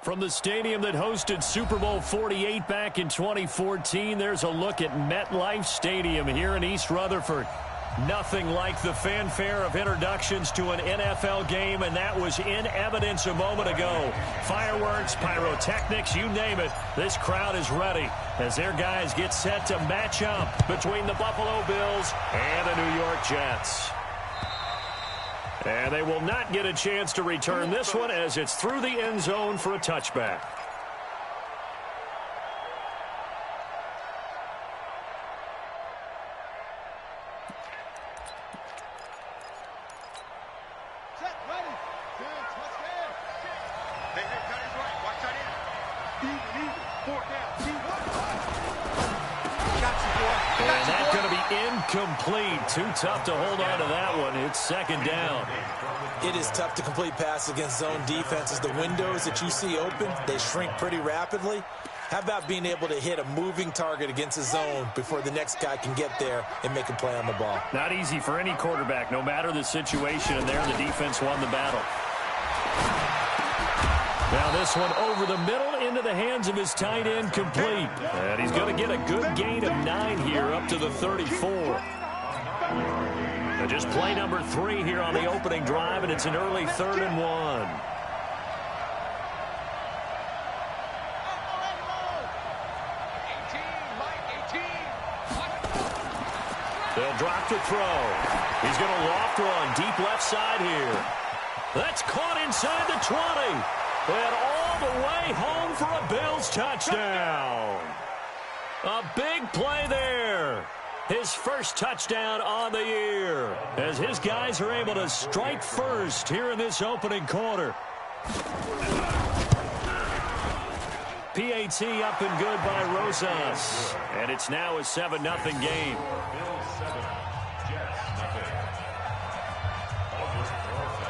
From the stadium that hosted Super Bowl 48 back in 2014, there's a look at MetLife Stadium here in East Rutherford. Nothing like the fanfare of introductions to an NFL game, and that was in evidence a moment ago. Fireworks, pyrotechnics, you name it. This crowd is ready as their guys get set to match up between the Buffalo Bills and the New York Jets. And they will not get a chance to return this one as it's through the end zone for a touchback. Incomplete. Too tough to hold on to that one. It's second down. It is tough to complete pass against zone defenses. The windows that you see open, they shrink pretty rapidly. How about being able to hit a moving target against a zone before the next guy can get there and make a play on the ball? Not easy for any quarterback, no matter the situation, and there the defense won the battle. Now this one over the middle into the hands of his tight end, complete. And he's going to get a good gain of 9 here up to the 34. Now just play number 3 here on the opening drive, and it's an early 3rd and 1. They'll drop to throw. He's going to loft one deep left side here. That's caught inside the 20. And all the way home for a Bills touchdown. A big play there. His first touchdown on the year as his guys are able to strike first here in this opening quarter. PAT up and good by Rosas. And it's now a 7-0 game.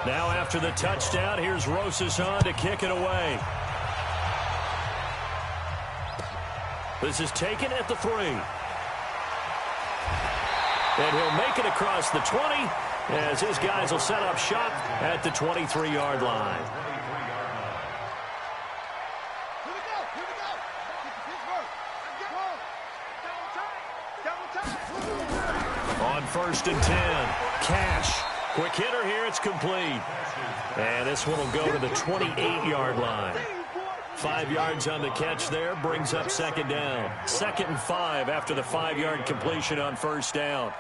Now after the touchdown, here's Rosas on to kick it away. This is taken at the 3. And he'll make it across the 20 as his guys will set up shop at the 23-yard line. On 1st and 10, Cash. Quick hitter here, it's complete. And this one will go to the 28-yard line. 5 yards on the catch there, brings up second down. 2nd and 5 after the 5-yard completion on first down.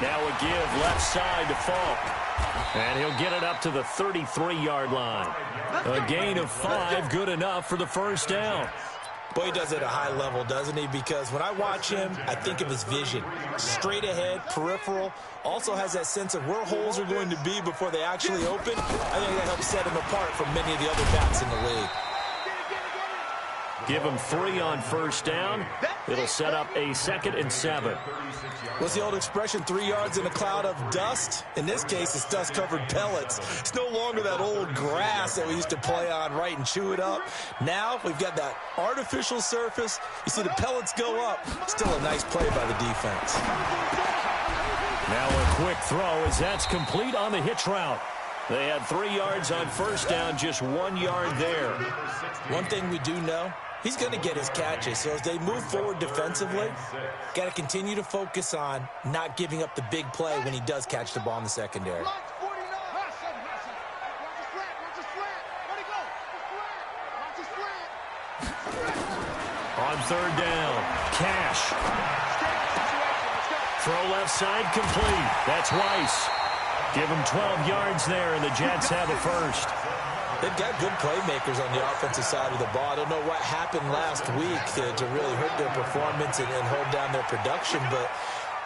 Now a give left side to Falk. And he'll get it up to the 33-yard line. A gain of 5, good enough for the first down. Boy, he does it at a high level, doesn't he? Because when I watch him, I think of his vision. Straight ahead, peripheral. Also has that sense of where holes are going to be before they actually open. I think that helps set him apart from many of the other backs in the league. Give him 3 on first down. It'll set up a 2nd and 7. What's the old expression, 3 yards in a cloud of dust? In this case, it's dust-covered pellets. It's no longer that old grass that we used to play on, right, and chew it up. Now we've got that artificial surface. You see the pellets go up. Still a nice play by the defense. Now a quick throw as that's complete on the hitch route. They had 3 yards on first down, just 1 yard there. One thing we do know, he's going to get his catches. So as they move forward defensively, got to continue to focus on not giving up the big play when he does catch the ball in the secondary. On third down, Cash. Throw left side complete. That's Weiss. Give him 12 yards there, and the Jets have a first. They've got good playmakers on the offensive side of the ball. I don't know what happened last week to really hurt their performance and hold down their production, but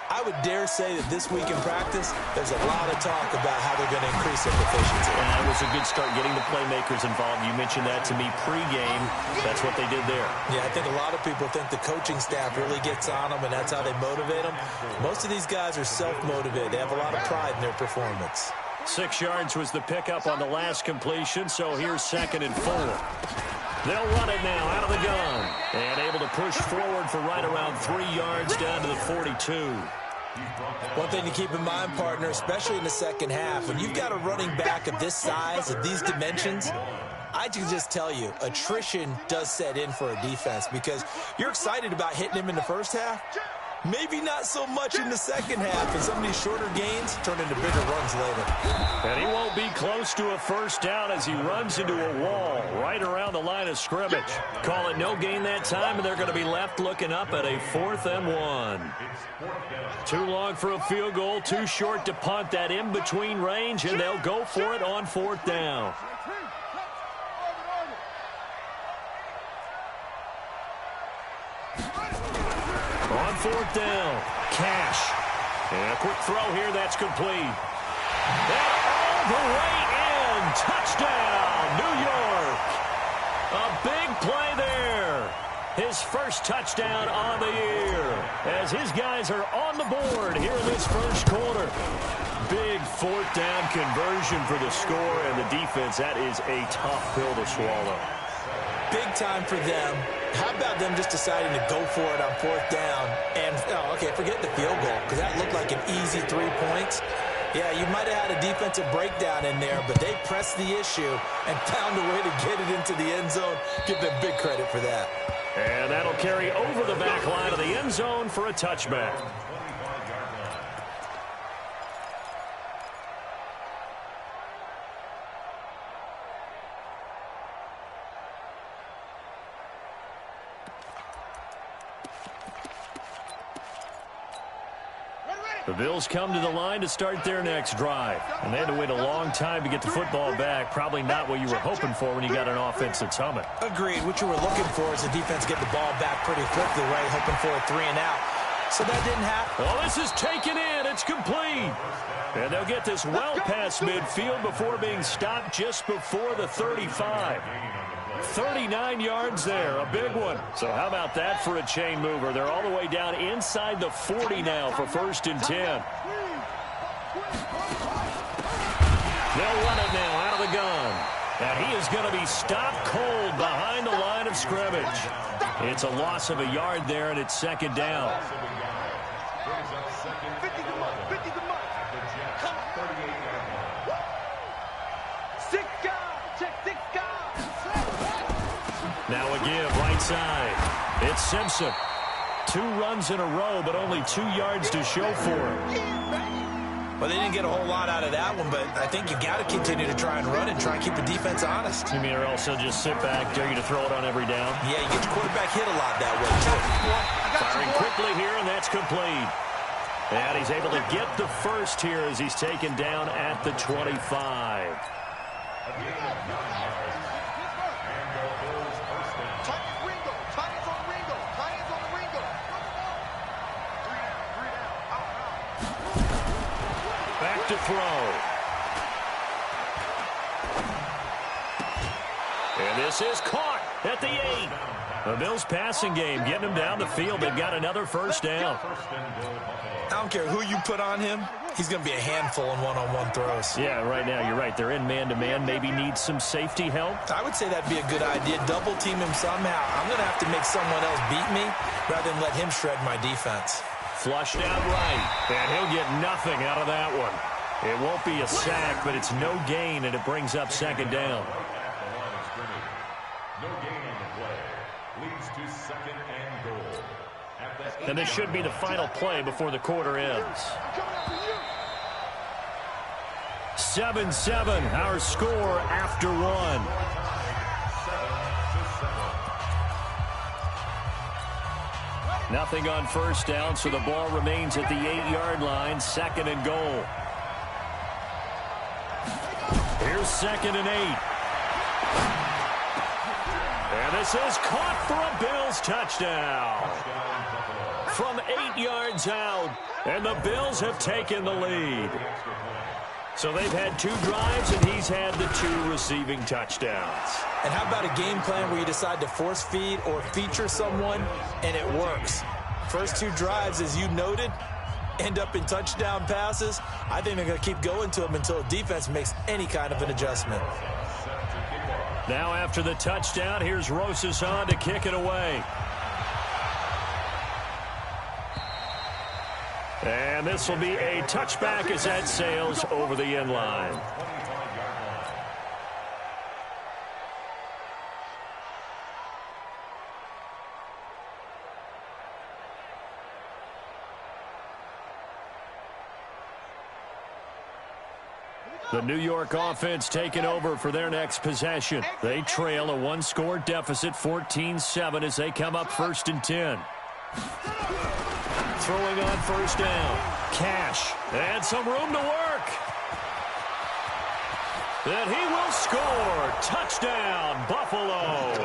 I would dare say that this week in practice, there's a lot of talk about how they're going to increase their efficiency. And that was a good start, getting the playmakers involved. You mentioned that to me pregame. That's what they did there. Yeah, I think a lot of people think the coaching staff really gets on them, and that's how they motivate them. Most of these guys are self-motivated. They have a lot of pride in their performance. 6 yards was the pickup on the last completion, so here's 2nd and 4. They'll run it now out of the gun. And able to push forward for right around 3 yards down to the 42. One thing to keep in mind, partner, especially in the second half, when you've got a running back of this size, of these dimensions, I can just tell you, attrition does set in for a defense because you're excited about hitting him in the first half. Maybe not so much in the second half, and some of these shorter gains turn into bigger runs later. And he won't be close to a first down as he runs into a wall right around the line of scrimmage. Call it no gain that time, and they're going to be left looking up at a 4th and 1. Too long for a field goal, too short to punt. That in-between range, and they'll go for it on 4th down. On 4th down, Cash. And a quick throw here, that's complete. And all the way in, touchdown, New York. A big play there. His first touchdown on the year as his guys are on the board here in this first quarter. Big 4th down conversion for the score, and the defense, that is a tough pill to swallow. Big time for them. How about them just deciding to go for it on 4th down? And, okay, forget the field goal, because that looked like an easy 3 points. Yeah, you might have had a defensive breakdown in there, but they pressed the issue and found a way to get it into the end zone. Give them big credit for that. And that'll carry over the back line of the end zone for a touchback. The Bills come to the line to start their next drive. And they had to wait a long time to get the football back. Probably not what you were hoping for when you got an offense that's humming. Agreed. What you were looking for is the defense get the ball back pretty quickly, right? Hoping for a 3 and out. So that didn't happen. Well, this is taken in. It's complete. And they'll get this well past midfield before being stopped just before the 35. 39 yards there, a big one. So how about that for a chain mover? They're all the way down inside the 40 now for 1st and 10. They'll run it now out of the gun. And he is going to be stopped cold behind the line of scrimmage. It's a loss of a yard there, and it's 2nd down. Now a give, right side. It's Simpson. 2 runs in a row, but only 2 yards to show for him. Well, they didn't get a whole lot out of that one, but I think you got to continue to try and run and try and keep the defense honest. You mean, or also just sit back, dare you to throw it on every down? Yeah, you get your quarterback hit a lot that way, too. Firing quickly here, and that's complete. And he's able to get the first here as he's taken down at the 25. Back to throw. And this is caught at the 8. The Bills passing game, getting them down the field. They've got another first down. I don't care who you put on him. He's going to be a handful in one-on-one throws. Yeah, right now, you're right. They're in man-to-man. Maybe need some safety help. I would say that'd be a good idea. Double team him somehow. I'm going to have to make someone else beat me rather than let him shred my defense. Flushed out right, and he'll get nothing out of that one. It won't be a sack, but it's no gain, and it brings up 2nd down. And this should be the final play before the quarter ends. 7-7, our score after 1. Nothing on first down, so the ball remains at the 8-yard line, 2nd and goal. Here's 2nd and 8. And this is caught for a Bills touchdown. from 8 yards out. And the Bills have taken the lead. So they've had 2 drives, and he's had the 2 receiving touchdowns. And how about a game plan where you decide to force feed or feature someone, and it works? First 2 drives, as you noted, end up in touchdown passes. I think they're going to keep going to them until defense makes any kind of an adjustment. Now after the touchdown, here's Rosas on to kick it away. And this will be a touchback as that sails over the end line. The New York offense taking over for their next possession. They trail a 1-score deficit, 14-7, as they come up 1st and 10. Throwing on 1st down. Cash. And some room to work. And he will score. Touchdown, Buffalo.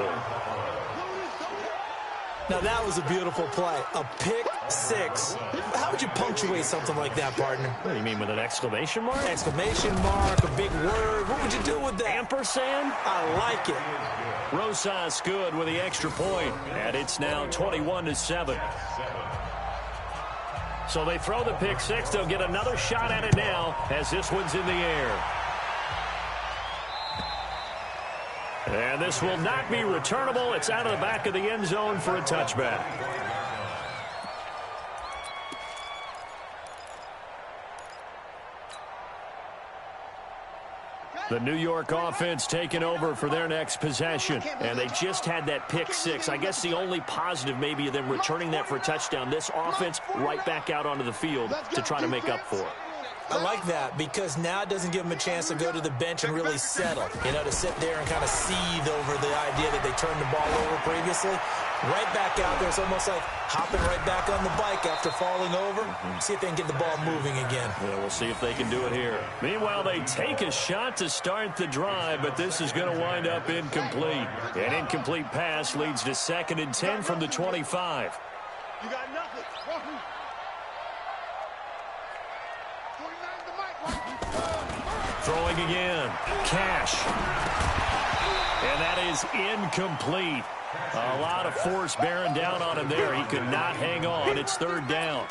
Now that was a beautiful play. A pick 6. How would you punctuate something like that, partner? What do you mean, with an exclamation mark? Exclamation mark, a big word. What would you do with that? Ampersand? I like it. Rosas good with the extra point. And it's now 21-7. So they throw the pick 6. They'll get another shot at it now as this one's in the air. And this will not be returnable. It's out of the back of the end zone for a touchback. The New York offense taking over for their next possession. And they just had that pick 6. I guess the only positive maybe of them returning that for a touchdown. This offense right back out onto the field to try to make up for it. I like that because now it doesn't give them a chance to go to the bench and really settle. You know, to sit there and kind of seethe over the idea that they turned the ball over previously. Right back out there. It's almost like hopping right back on the bike after falling over. See if they can get the ball moving again. Yeah, we'll see if they can do it here. Meanwhile, they take a shot to start the drive, but this is going to wind up incomplete. An incomplete pass leads to 2nd and 10 from the 25. You got nothing. Throwing again. Cash. And that is incomplete. A lot of force bearing down on him there. He could not hang on. It's 3rd down.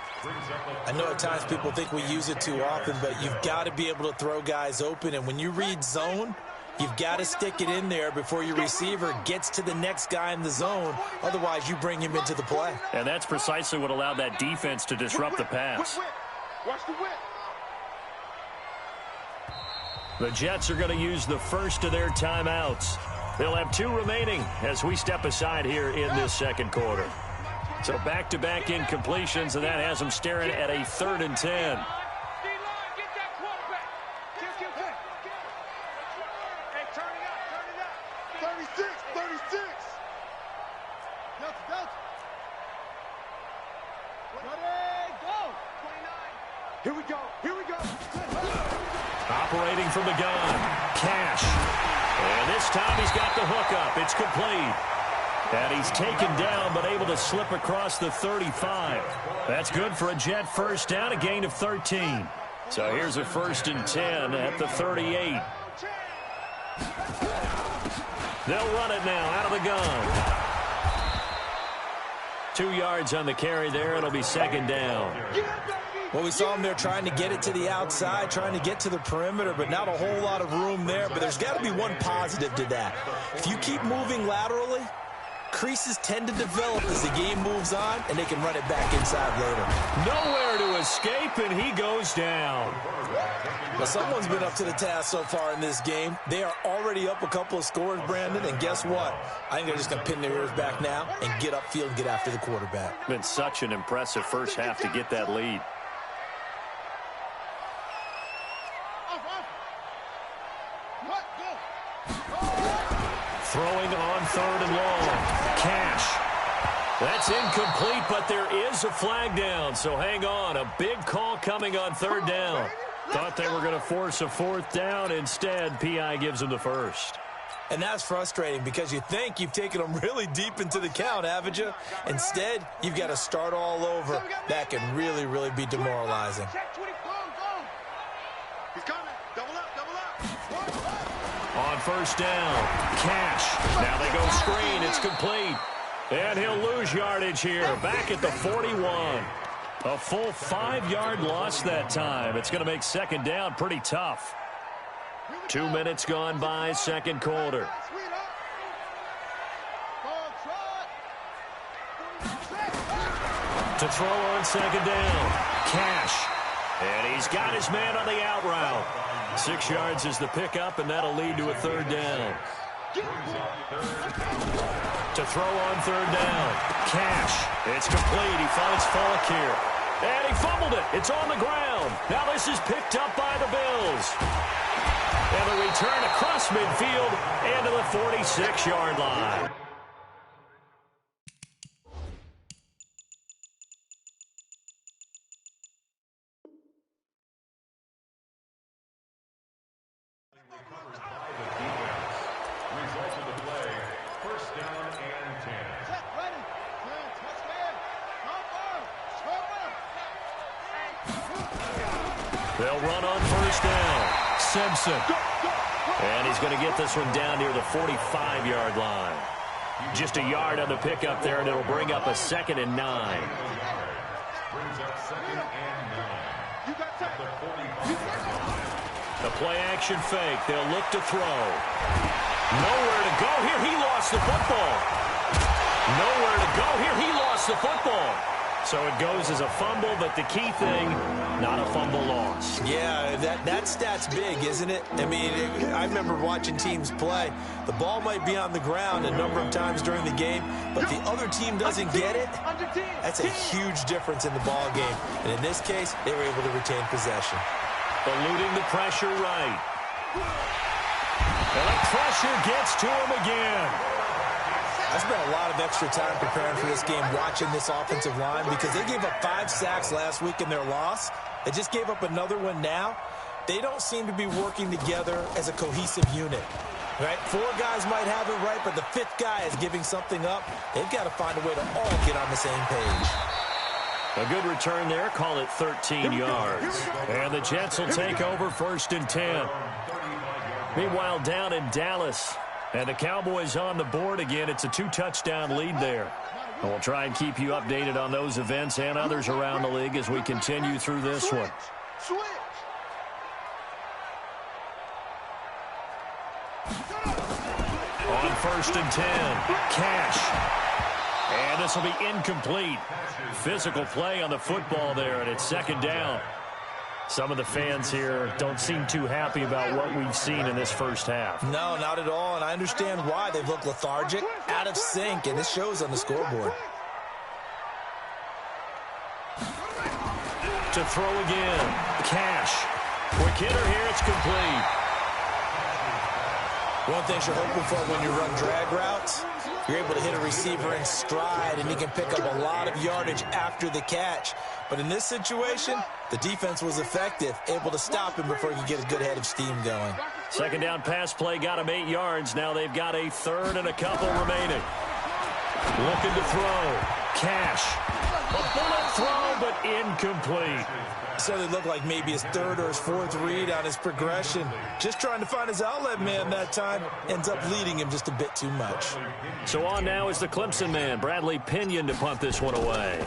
I know at times people think we use it too often, but you've got to be able to throw guys open. And when you read zone, you've got to stick it in there before your receiver gets to the next guy in the zone. Otherwise, you bring him into the play. And that's precisely what allowed that defense to disrupt the pass. Watch the whip. The Jets are going to use the first of their timeouts. They'll have 2 remaining as we step aside here in this 2nd quarter. So back-to-back incompletions, and that has them staring at a 3rd and 10. Here we go. Operating from the gun. Cash. And this time he's got the hook up. It's complete. And he's taken down but able to slip across the 35. That's good for a Jet 1st down, a gain of 13. So here's a 1st and 10 at the 38. They'll run it now out of the gun. 2 yards on the carry there. It'll be 2nd down. Well, we saw them there trying to get it to the outside, trying to get to the perimeter, but not a whole lot of room there. But there's got to be one positive to that. If you keep moving laterally, creases tend to develop as the game moves on, and they can run it back inside later. Nowhere to escape, and he goes down. Well, someone's been up to the task so far in this game. They are already up a couple of scores, Brandon, and guess what? I think they're just going to pin their ears back now and get upfield and get after the quarterback. Been such an impressive first half to get that lead. Throwing on 3rd and long. Cash. That's incomplete, but there is a flag down, so hang on. A big call coming on 3rd down. Thought they were going to force a 4th down. Instead, P.I. gives them the first. And that's frustrating because you think you've taken them really deep into the count, haven't you? Instead, you've got to start all over. That can really, really be demoralizing. He's coming. Double up, double up. On first down, Cash. Now they go screen. It's complete. And he'll lose yardage here. Back at the 41. A full 5-yard loss that time. It's going to make second down pretty tough. 2 minutes gone by, second quarter. To throw on second down, Cash. And he's got his man on the out route. 6 yards is the pickup, and that'll lead to a third down. To throw on third down, Cash. It's complete. He finds Falk here. And he fumbled it. It's on the ground. Now this is picked up by the Bills. And the return across midfield and to the 46-yard line. They'll run on first down. Simpson. And he's going to get this one down near the 45-yard line. Just a yard on the pickup there, and it'll bring up a 2nd and 9. The play-action fake. They'll look to throw. Nowhere to go here. He lost the football. Nowhere to go here. He lost the football. So it goes as a fumble, but the key thing, not a fumble loss. Yeah, that stat's big, isn't it? I mean, I remember watching teams play. The ball might be on the ground a number of times during the game, but the other team doesn't get it. That's a huge difference in the ball game. And in this case, they were able to retain possession. Eluding the pressure right. And the pressure gets to him again. I spent a lot of extra time preparing for this game, watching this offensive line, because they gave up 5 sacks last week in their loss. They just gave up another one now. They don't seem to be working together as a cohesive unit. Right? 4 guys might have it right, but the 5th guy is giving something up. They've got to find a way to all get on the same page. A good return there. Call it 13 yards. And the Jets will take over 1st and 10. Meanwhile, down in Dallas, and the Cowboys on the board again. It's a 2-touchdown lead there. And we'll try and keep you updated on those events and others around the league as we continue through this one. On 1st and 10, Cash. And this will be incomplete. Physical play on the football there, and it's 2nd down. Some of the fans here don't seem too happy about what we've seen in this first half. No, not at all, and I understand why. They've looked lethargic, out of sync, and this shows on the scoreboard. To throw again, Cash. Quick hitter here, it's complete. One thing you're hoping for when you run drag routes, you're able to hit a receiver in stride, and he can pick up a lot of yardage after the catch. But in this situation, the defense was effective, able to stop him before he could get a good head of steam going. 2nd down pass play got him 8 yards. Now they've got a 3rd and a couple remaining. Looking to throw. Cash. A bullet throw, but incomplete. So they look like maybe his 3rd or his 4th read on his progression. Just trying to find his outlet man that time. Ends up leading him just a bit too much. So on now is the Clemson man, Bradley Pinion, to punt this one away.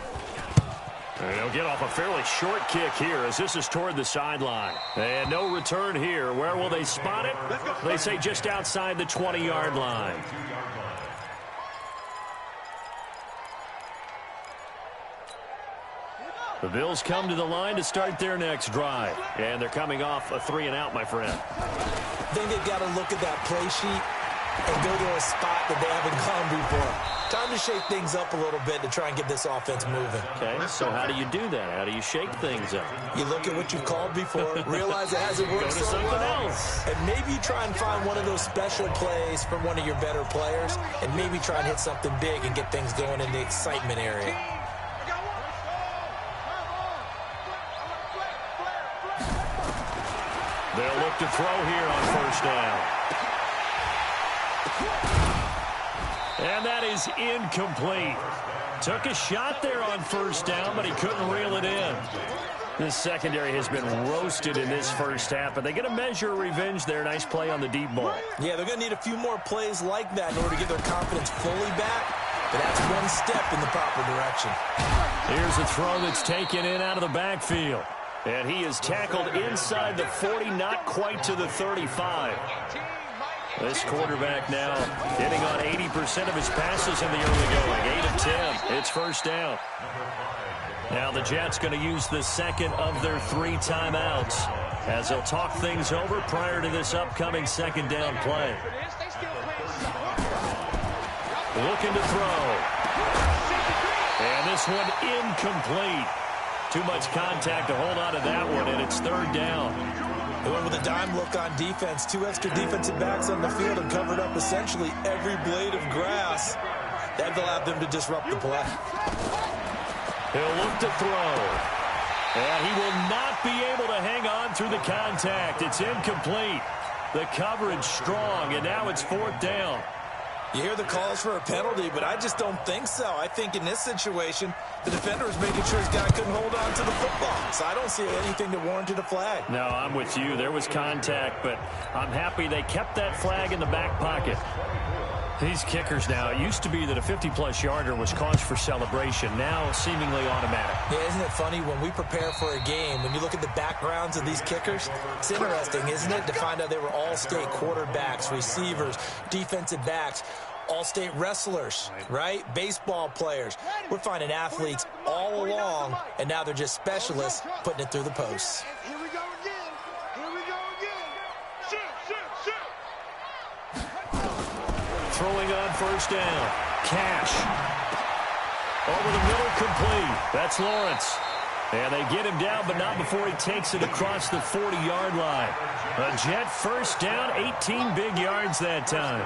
And he'll get off a fairly short kick here as this is toward the sideline. And no return here. Where will they spot it? They say just outside the 20-yard line. The Bills come to the line to start their next drive. And they're coming off a 3-and-out, my friend. I think they've got to look at that play sheet and go to a spot that they haven't gone before. Time to shake things up a little bit to try and get this offense moving. Okay, so how do you do that? How do you shake things up? You look at what you've called before, realize it hasn't worked so well, and maybe you try and find one of those special plays from one of your better players, and maybe try and hit something big and get things going in the excitement area. They'll look to throw here on 1st down. And that is incomplete. Took a shot there on first down, but he couldn't reel it in. This secondary has been roasted in this first half, but they get a measure of revenge there. Nice play on the deep ball. Yeah, they're going to need a few more plays like that in order to get their confidence fully back, but that's one step in the proper direction. Here's a throw that's taken in out of the backfield. And he is tackled inside the 40, not quite to the 35. This quarterback now hitting on 80% of his passes in the early going. 8 of 10. It's first down. Now the Jets going to use the second of their 3 timeouts as they'll talk things over prior to this upcoming second down play. Looking to throw. And this one incomplete. Too much contact to hold on to that one, and it's third down. They went with a dime look on defense. 2 extra defensive backs on the field and covered up essentially every blade of grass. That allowed them to disrupt the play. He'll look to throw. And he will not be able to hang on through the contact. It's incomplete. The coverage strong, and now it's fourth down. You hear the calls for a penalty, but I just don't think so. I think in this situation, the defender is making sure his guy couldn't hold on to the football. So I don't see anything that warranted a flag. No, I'm with you. There was contact, but I'm happy they kept that flag in the back pocket. These kickers now, it used to be that a 50-plus yarder was cause for celebration. Now seemingly automatic. Yeah, isn't it funny when we prepare for a game, when you look at the backgrounds of these kickers, it's interesting, isn't it, to find out they were all-state quarterbacks, receivers, defensive backs, all-state wrestlers, right? Baseball players. We're finding athletes all along, and now they're just specialists putting it through the posts. Here we go again. Here we go again. Shoot. Throwing on first down. Cash. Over the middle, complete. That's Lawrence. And they get him down, but not before he takes it across the 40-yard line. A Jet first down, 18 big yards that time.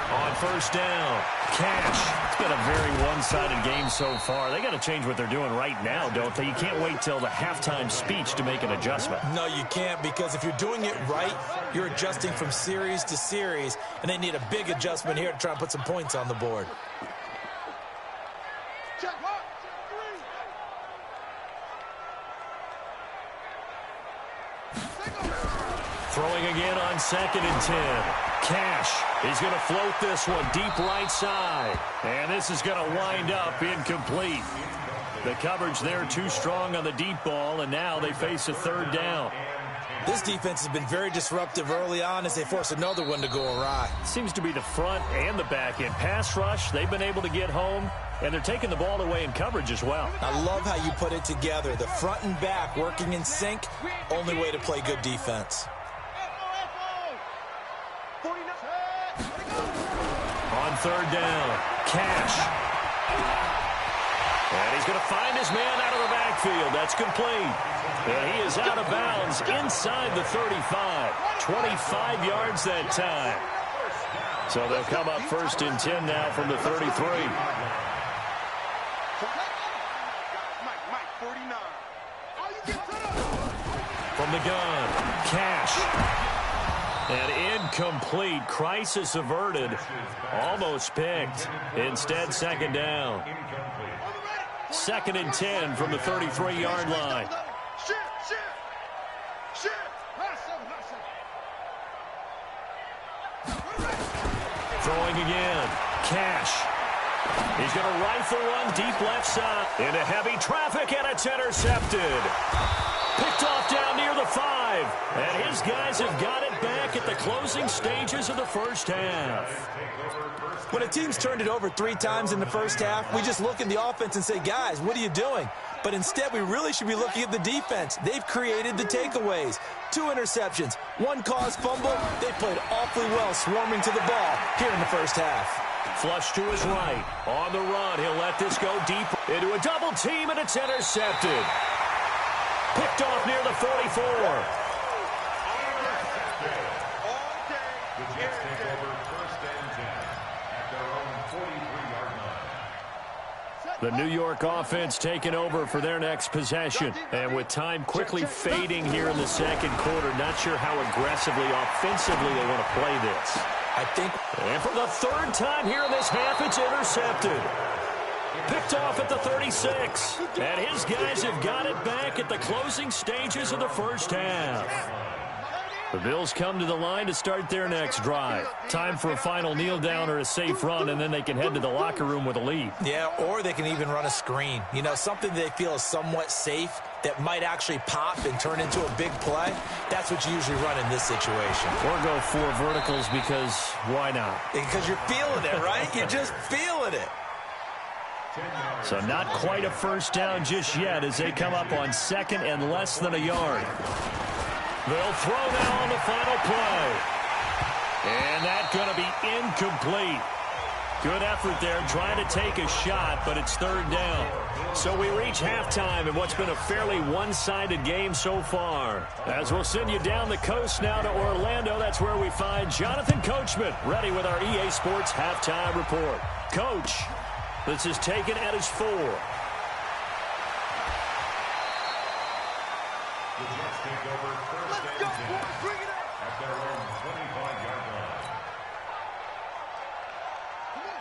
On first down, Cash. It's been a very one-sided game so far. They got to change what they're doing right now, don't they? You can't wait till the halftime speech to make an adjustment. No, you can't, because if you're doing it right, you're adjusting from series to series, and they need a big adjustment here to try and put some points on the board. Check 1, 2, 3. Throwing again on 2nd and 10. Cash. He's going to float this one deep right side. And this is going to wind up incomplete. The coverage there too strong on the deep ball, and now they face a third down. This defense has been very disruptive early on as they force another one to go awry. Seems to be the front and the back end. Pass rush, they've been able to get home, and they're taking the ball away in coverage as well. I love how you put it together. The front and back working in sync, only way to play good defense. On third down, Cash. And he's going to find his man out of the backfield. That's complete. And he is out of bounds inside the 35. 25 yards that time. So they'll come up first and 10 now from the 33. Mike, 49. From the gun, Cash. And incomplete. Crisis averted. Almost picked. Instead, second down. 2nd and 10 from the 33-yard line. Throwing again. Cash. He's going to rifle one deep left side. Into heavy traffic, and it's intercepted. Picked off down near the 5. And his guys have got it back at the closing stages of the first half. When a team's turned it over 3 times in the first half, we just look at the offense and say, guys, what are you doing? But instead, we really should be looking at the defense. They've created the takeaways. 2 interceptions, 1 caused fumble. They played awfully well swarming to the ball here in the first half. Flush to his right. On the run, he'll let this go deep into a double team, and it's intercepted. Picked off near the 44. The New York offense taking over for their next possession. And with time quickly fading here in the second quarter, not sure how aggressively, offensively they want to play this. I think. And for the third time here in this half, it's intercepted. Picked off at the 36. And his guys have got it back at the closing stages of the first half. The Bills come to the line to start their next drive. Time for a final kneel down or a safe run, and then they can head to the locker room with a lead. Yeah, or they can even run a screen. You know, something they feel is somewhat safe that might actually pop and turn into a big play. That's what you usually run in this situation. Or go 4 verticals because why not? Because you're feeling it, right? You're just feeling it. So not quite a first down just yet as they come up on second and less than a yard. They'll throw now on the final play. And that's going to be incomplete. Good effort there trying to take a shot, but it's third down. So we reach halftime in what's been a fairly one-sided game so far. As we'll send you down the coast now to Orlando, that's where we find Jonathan Coachman ready with our EA Sports Halftime Report. Coach, this is taken at his 4.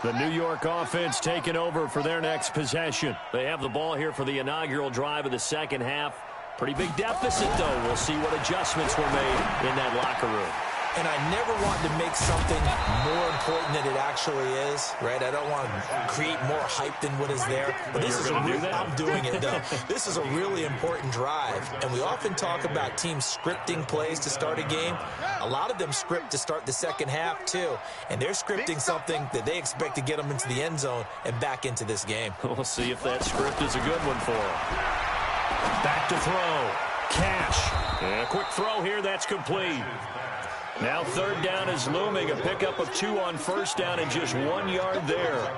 The New York offense taking over for their next possession. They have the ball here for the inaugural drive of the second half. Pretty big deficit, though. We'll see what adjustments were made in that locker room. And I never want to make something more important than it actually is, right? I don't want to create more hype than what is there. But this is I'm doing it, though. This is a really important drive. And we often talk about teams scripting plays to start a game. A lot of them script to start the second half, too. And they're scripting something that they expect to get them into the end zone and back into this game. We'll see if that script is a good one for them. Back to throw. Cash. And a quick throw here. That's complete. Now third down is looming. A pickup of 2 on first down and just 1 yard there.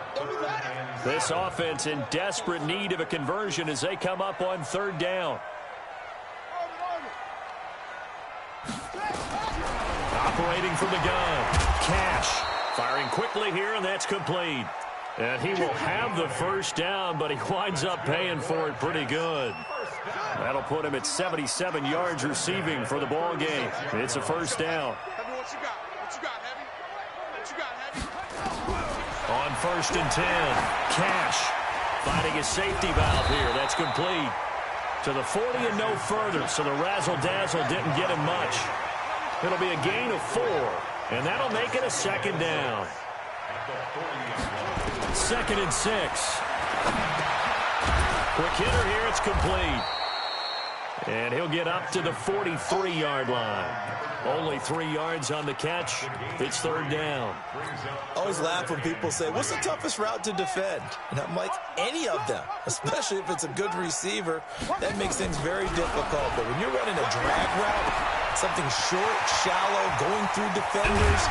This offense in desperate need of a conversion as they come up on third down. Operating from the gun. Cash. Firing quickly here, and that's complete. And he will have the first down, but he winds up paying for it pretty good. That'll put him at 77 yards receiving for the ball game. It's a first down. On first and 10, Cash finding a safety valve here. That's complete. To the 40 and no further, so the razzle-dazzle didn't get him much. It'll be a gain of 4, and that'll make it a second down. Second and 6. Quick hitter here, it's complete. And he'll get up to the 43-yard line. Only 3 yards on the catch. It's third down. I always laugh when people say, what's the toughest route to defend? And I'm like, any of them, especially if it's a good receiver. That makes things very difficult. But when you're running a drag route, something short, shallow, going through defenders,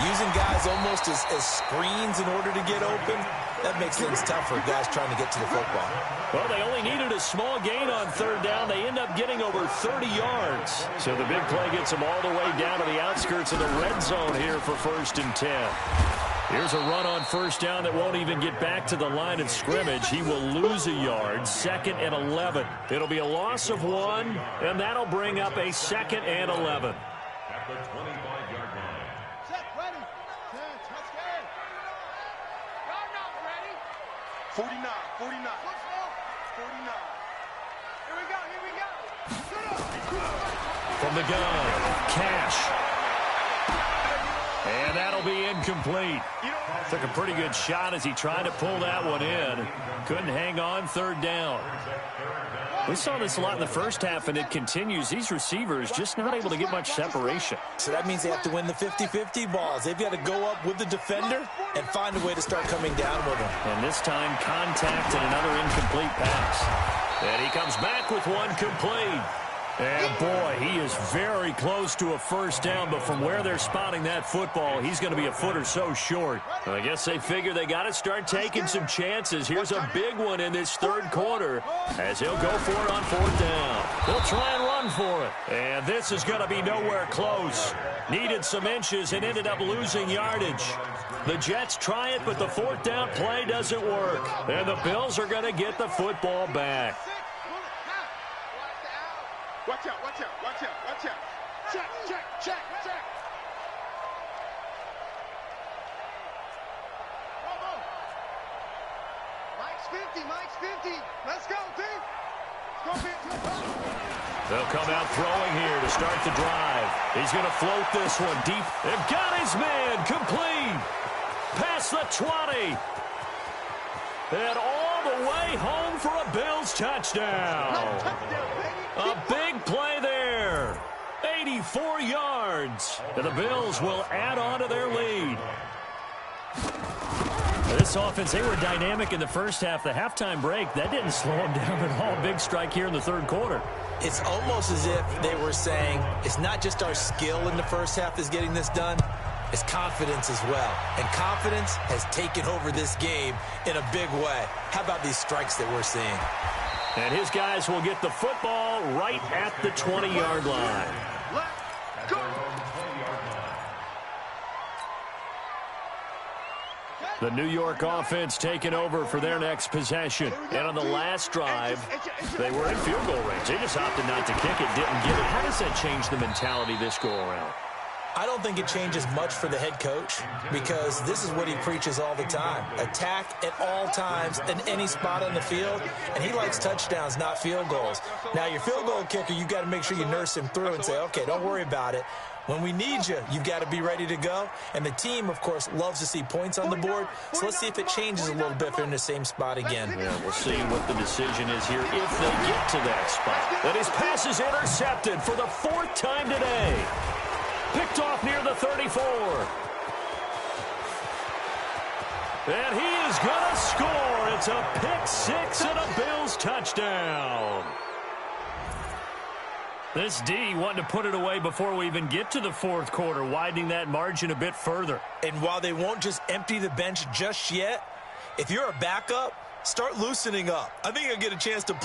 using guys almost as screens in order to get open, that makes things tough for guys trying to get to the football. Well, they only needed a small gain on third down. They end up getting over 30 yards. So the big play gets them all the way down to the outskirts of the red zone here for first and 10. Here's a run on first down that won't even get back to the line of scrimmage. He will lose a yard, second and 11. It'll be a loss of 1, and that'll bring up a second and 11. At the 25-yard line. Set, ready. 49, 49. 49. Here we go. From the gun, Cash. And that'll be incomplete. Took a pretty good shot as he tried to pull that one in. Couldn't hang on third down. We saw this a lot in the first half, and it continues. These receivers just not able to get much separation. So that means they have to win the 50-50 balls. They've got to go up with the defender and find a way to start coming down with them. And this time, contact and another incomplete pass. And he comes back with one complete. And, boy, he is very close to a first down, but from where they're spotting that football, he's going to be a foot or so short. Well, I guess they figure they got to start taking some chances. Here's a big one in this third quarter as he'll go for it on fourth down. They'll try and run for it. And this is going to be nowhere close. Needed some inches and ended up losing yardage. The Jets try it, but the fourth down play doesn't work. And the Bills are going to get the football back. Watch out, watch out, watch out, watch out. Check, check, check, check. Mike's 50. Let's go, team. Scorpion to the top. They'll come out throwing here to start the drive. He's going to float this one deep. They've got his man complete. Past the 20. And all the way home for a Bills touchdown. A big play there. 84 yards. And the Bills will add on to their lead. This offense, they were dynamic in the first half. The halftime break, that didn't slow them down at all. Big strike here in the third quarter. It's almost as if they were saying, it's not just our skill in the first half that's getting this done, it's confidence as well. And confidence has taken over this game in a big way. How about these strikes that we're seeing? And his guys will get the football right at the 20-yard line. Let's go. The New York offense taking over for their next possession. And on the last drive, they were in field goal range. They just opted not to kick it, didn't get it. How does that change the mentality this go-around? I don't think it changes much for the head coach because this is what he preaches all the time. Attack at all times in any spot on the field, and he likes touchdowns, not field goals. Now, your field goal kicker, you've got to make sure you nurse him through and say, okay, don't worry about it. When we need you, you've got to be ready to go. And the team, of course, loves to see points on the board. So let's see if it changes a little bit if they're in the same spot again. Yeah, we'll see what the decision is here if they get to that spot. And his pass is intercepted for the fourth time today. Picked off near the 34. And he is going to score. It's a pick six and a Bills touchdown. This D wanting to put it away before we even get to the fourth quarter, widening that margin a bit further. And while they won't just empty the bench just yet, if you're a backup, start loosening up. I think you'll get a chance to play.